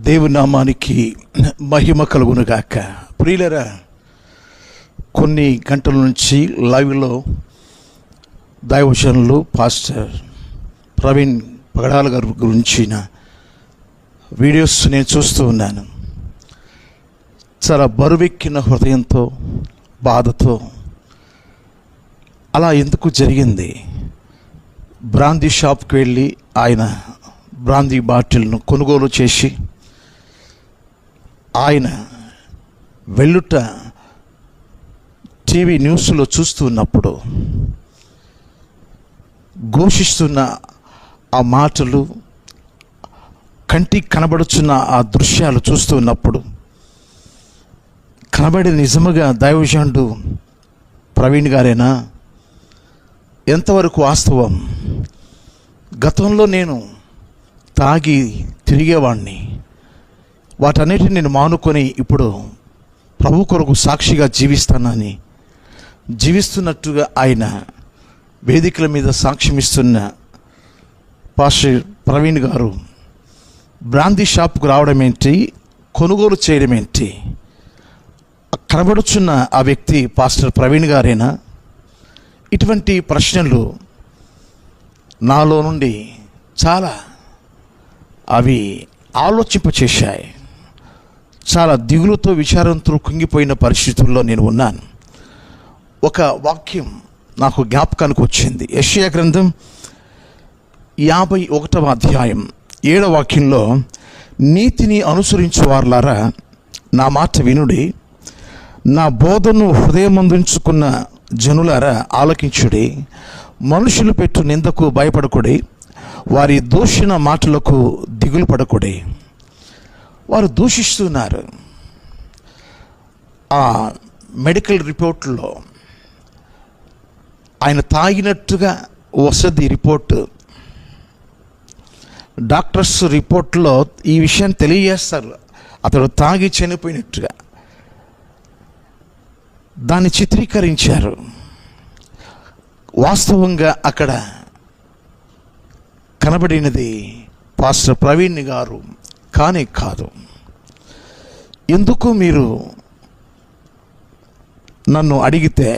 దేవుని నామానికి మహిమ కలుగునుగాక. ప్రియులరా, కొన్ని గంటల నుంచి లైవ్లో దైవజనులు పాస్టర్ ప్రవీణ్ పగడాల గారి గురించిన వీడియోస్ నేను చూస్తూ ఉన్నాను. చాలా బరువెక్కిన హృదయంతో, బాధతో, అలా ఎందుకు జరిగింది? బ్రాందీ షాప్కి వెళ్ళి ఆయన బ్రాందీ బాటిల్ను కొనుగోలు చేసి ఆయన వెళ్ళుట టీవీ న్యూస్లో చూస్తున్నప్పుడు ఘోషిస్తున్న ఆ మాటలు, కంటికి కనబడుచున్న ఆ దృశ్యాలు చూస్తున్నప్పుడు కనబడి నిజముగా దైవజనుడు ప్రవీణ్ గారేనా? ఎంతవరకు వాస్తవం? గతంలో నేను తాగి తిరిగేవాడిని, వాటన్నిటిని నేను మానుకొని ఇప్పుడు ప్రభు కొరకు సాక్షిగా జీవిస్తున్నట్టుగా ఆయన వేదికల మీద సాక్ష్యమిస్తున్న పాస్టర్ ప్రవీణ్ గారు బ్రాందీ షాప్కు రావడం ఏంటి, కొనుగోలు చేయడం ఏంటి? కనబడుచున్న ఆ వ్యక్తి పాస్టర్ ప్రవీణ్ గారేనా? ఇటువంటి ప్రశ్నలు నాలో నుండి చాలా అవి ఆలోచింపచేశాయి. చాలా దిగులుతో, విచారంతో కుంగిపోయిన పరిస్థితుల్లో నేను ఉన్నాను. ఒక వాక్యం నాకు జ్ఞాపకానికి వచ్చింది. యెషయా గ్రంథం 51వ అధ్యాయం 7వ వాక్యంలో, నీతిని అనుసరించు వారులారా నా మాట వినుడి, నా బోధను హృదయమందుంచుకున్న జనులారా ఆలకించుడి, మనుషులు పెట్టు నిందకు భయపడకుడి, వారి దూషణ మాటలకు దిగులు పడకుడి. వారు దూషిస్తున్నారు. ఆ మెడికల్ రిపోర్ట్లో ఆయన తాగినట్టుగా వసతి రిపోర్టు, డాక్టర్స్ రిపోర్ట్లో ఈ విషయాన్ని తెలియజేస్తారు, అతడు తాగి చనిపోయినట్టుగా. దాన్ని చిత్రీకరించారు. వాస్తవంగా అక్కడ కనబడినది పాస్టర్ ప్రవీణ్ గారు కానీ కాదు. ఎందుకు మీరు నన్ను అడిగితే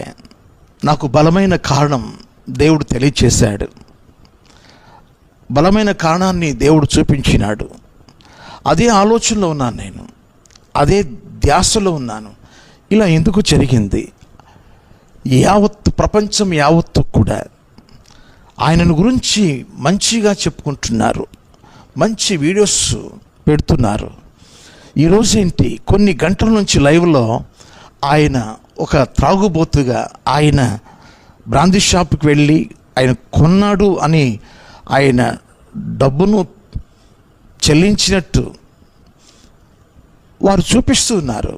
నాకు బలమైన కారణం దేవుడు తెలియచేశాడు. బలమైన కారణాన్ని దేవుడు చూపించినాడు. అదే ఆలోచనలో ఉన్నాను నేను, అదే ధ్యాసలో ఉన్నాను. ఇలా ఎందుకు జరిగింది? యావత్తు ప్రపంచం యావత్తు కూడా ఆయనను గురించి మంచిగా చెప్పుకుంటున్నారు, మంచి వీడియోస్ పెడుతున్నారు. ఈరోజు ఏంటి, కొన్ని గంటల నుంచి లైవ్లో ఆయన ఒక త్రాగుబోతుగా ఆయన బ్రాందీ షాప్కి వెళ్ళి ఆయన కొన్నాడు అని ఆయన డబ్బును చెల్లించినట్టు వారు చూపిస్తూ ఉన్నారు.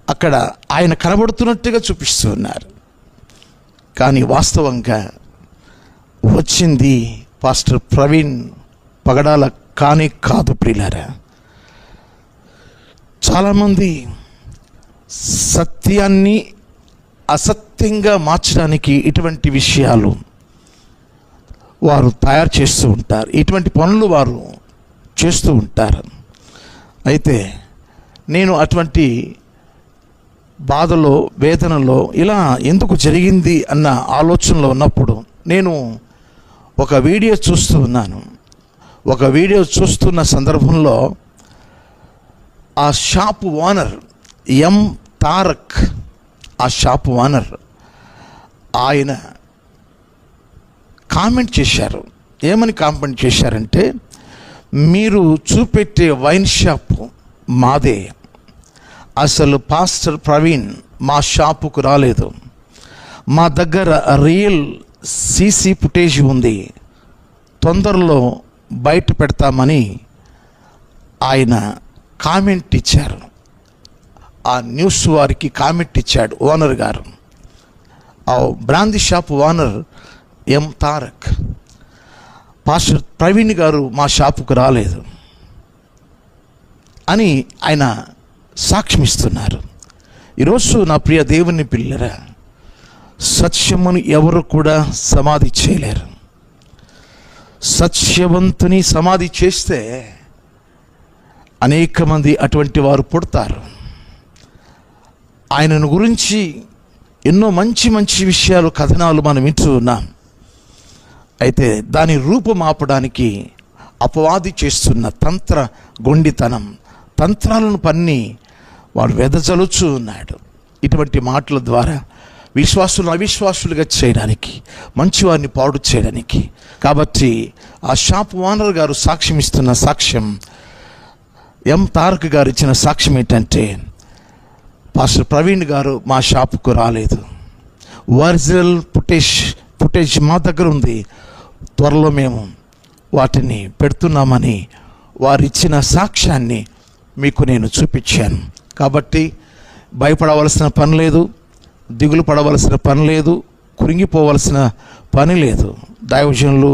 అక్కడ ఆయన కనబడుతున్నట్టుగా చూపిస్తూ ఉన్నారు. కానీ వాస్తవంగా వచ్చింది పాస్టర్ ప్రవీణ్ పగడాల కానీ కాదు. ప్రియులారా, చాలామంది సత్యాన్ని అసత్యంగా మార్చడానికి ఇటువంటి విషయాలు వారు తయారు చేస్తూ ఉంటారు, ఇటువంటి పనులు వారు చేస్తూ ఉంటారు. అయితే నేను అటువంటి బాధలో, వేదనలో ఇలా ఎందుకు జరిగింది అన్న ఆలోచనలో ఉన్నప్పుడు నేను ఒక వీడియో చూస్తూ ఉన్నాను. ఒక వీడియో చూస్తున్న సందర్భంలో ఆ షాపు ఓనర్ ఎం తారక్, ఆ షాపు ఓనర్ ఆయన కామెంట్ చేశారు. ఏమని కామెంట్ చేశారంటే, మీరు చూపెట్టే వైన్ షాపు మాదే, అసలు పాస్టర్ ప్రవీణ్ మా షాపుకు రాలేదు, మా దగ్గర రియల్ సీసీ ఫుటేజ్ ఉంది, తొందరలో బయట పెడతామని ఆయన కామెంట్ ఇచ్చారు. ఆ న్యూస్ వారికి కామెంట్ ఇచ్చాడు ఓనర్ గారు. ఆ బ్రాందీ షాప్ ఓనర్ ఎం తారక్, పాస్టర్ ప్రవీణ్ గారు మా షాపుకు రాలేదు అని ఆయన సాక్ష్యమిస్తున్నారు. ఈరోజు నా ప్రియ దేవుని పిల్లరా, సత్యమును ఎవరు కూడా సమాధి చేయలేరు. సత్యవంతుని సమాధి చేస్తే అనేక మంది అటువంటి వారు పుడతారు. ఆయనను గురించి ఎన్నో మంచి మంచి విషయాలు, కథనాలు మనం వింటూ ఉన్నాం. అయితే దాని రూపుమాపడానికి అపవాది చేస్తున్న గొండితనం, తంత్రాలను పన్ని వాడు వెదజలుచూ ఉన్నాడు. ఇటువంటి మాటల ద్వారా విశ్వాసులను అవిశ్వాసులుగా చేయడానికి, మంచివారిని పాడు చేయడానికి. కాబట్టి ఆ షాప్ ఓనర్ గారు సాక్ష్యం ఇస్తున్న సాక్ష్యం, ఎం తారక్ గారు ఇచ్చిన సాక్ష్యం ఏంటంటే, పాస్టర్ ప్రవీణ్ గారు మా షాపుకు రాలేదు, ఒరిజినల్ ఫుటేజ్ మా దగ్గర ఉంది, త్వరలో మేము వాటిని పెడుతున్నామని వారిచ్చిన సాక్ష్యాన్ని మీకు నేను చూపించాను. కాబట్టి భయపడవలసిన పని లేదు, దిగులు పడవలసిన పని లేదు, కురింగిపోవలసిన పని లేదు. దైవజనులు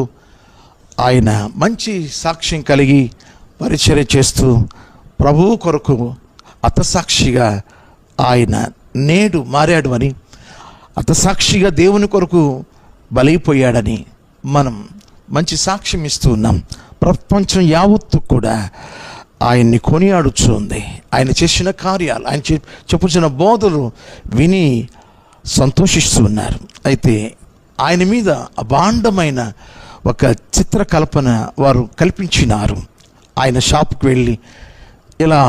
ఆయన మంచి సాక్ష్యం కలిగి పరిచర్య చేస్తూ ప్రభువు కొరకు అతసాక్షిగా ఆయన నేడు మారాడు అని, అతసాక్షిగా దేవుని కొరకు బలైపోయాడని మనం మంచి సాక్ష్యం ఇస్తూ ఉన్నాం. ప్రపంచం యావత్తు కూడా ఆయన్ని కొనియాడుచుంది. ఆయన చేసిన కార్యాలు, ఆయన చెప్పుచున్న బోధలు విని సంతోషిస్తూ ఉన్నారు. అయితే ఆయన మీద అభాండమైన ఒక చిత్రకల్పన వారు కల్పించినారు. ఆయన షాపుకి వెళ్ళి ఇలా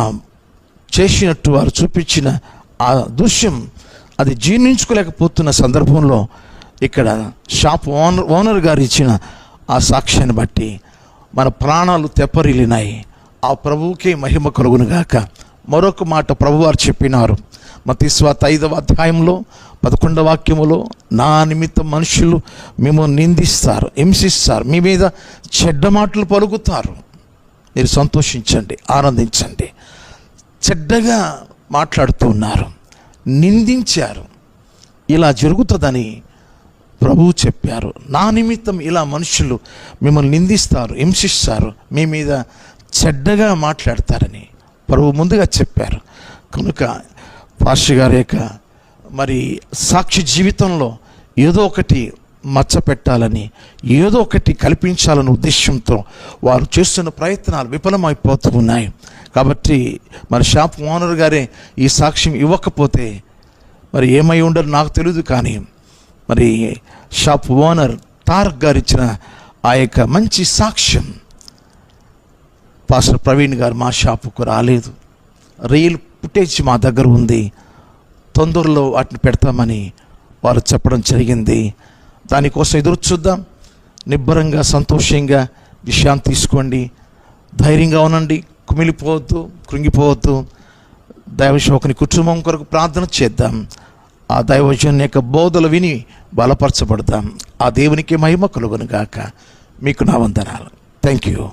చేసినట్టు వారు చూపించిన ఆ దృశ్యం అది జీర్ణించుకోలేకపోతున్న సందర్భంలో ఇక్కడ షాప్ ఓనర్ గారు ఇచ్చిన ఆ సాక్ష్యాన్ని బట్టి మన ప్రాణాలు తెప్పరిల్లినాయి. ఆ ప్రభువుకే మహిమ కలుగునుగాక. మరొక మాట ప్రభువారు చెప్పినారు మత్తయి సువార్త 5వ అధ్యాయంలో 11వ వాక్యములో, నా నిమిత్తం మనుషులు మిమ్మల్ని నిందిస్తారు, హింసిస్తారు, మీ మీద చెడ్డ మాటలు పలుకుతారు, మీరు సంతోషించండి, ఆనందించండి. చెడ్డగా మాట్లాడుతూ ఉన్నారు, నిందించారు. ఇలా జరుగుతుందని ప్రభువు చెప్పారు. నా నిమిత్తం ఇలా మనుషులు మిమ్మల్ని నిందిస్తారు, హింసిస్తారు, మీ మీద చెడ్డగా మాట్లాడతారని ప్రభువు ముందుగా చెప్పారు. కనుక పాస్టర్ గారి యొక్క మరి సాక్షి జీవితంలో ఏదో ఒకటి మచ్చ పెట్టాలని, ఏదో ఒకటి కల్పించాలనే ఉద్దేశంతో వారు చేస్తున్న ప్రయత్నాలు విఫలమైపోతూ ఉన్నాయి. కాబట్టి మరి షాప్ ఓనర్ గారే ఈ సాక్ష్యం ఇవ్వకపోతే మరి ఏమై ఉండరు నాకు తెలియదు. కానీ మరి షాప్ ఓనర్ తారక్ గారు ఇచ్చిన ఆ యొక్క మంచి సాక్ష్యం, పాస్టర్ ప్రవీణ్ గారు మా షాపుకు రాలేదు, రియల్ ఫుటేజ్ మా దగ్గర ఉంది, తొందరలో వాటిని పెడతామని వారు చెప్పడం జరిగింది. దానికోసం ఎదురు చూద్దాం. నిబ్బరంగా, సంతోషంగా విషయాన్ని తీసుకోండి, ధైర్యంగా ఉండండి, కుమిలిపోవద్దు, కృంగిపోవద్దు. దైవసేవకుని కుటుంబం కొరకు ప్రార్థన చేద్దాం. ఆ దైవజన్ యొక్క బోధలు విని బలపరచబడదాం. ఆ దేవునికి మహిమ కలుగును గాక. మీకు నా వందనాలు. Thank you.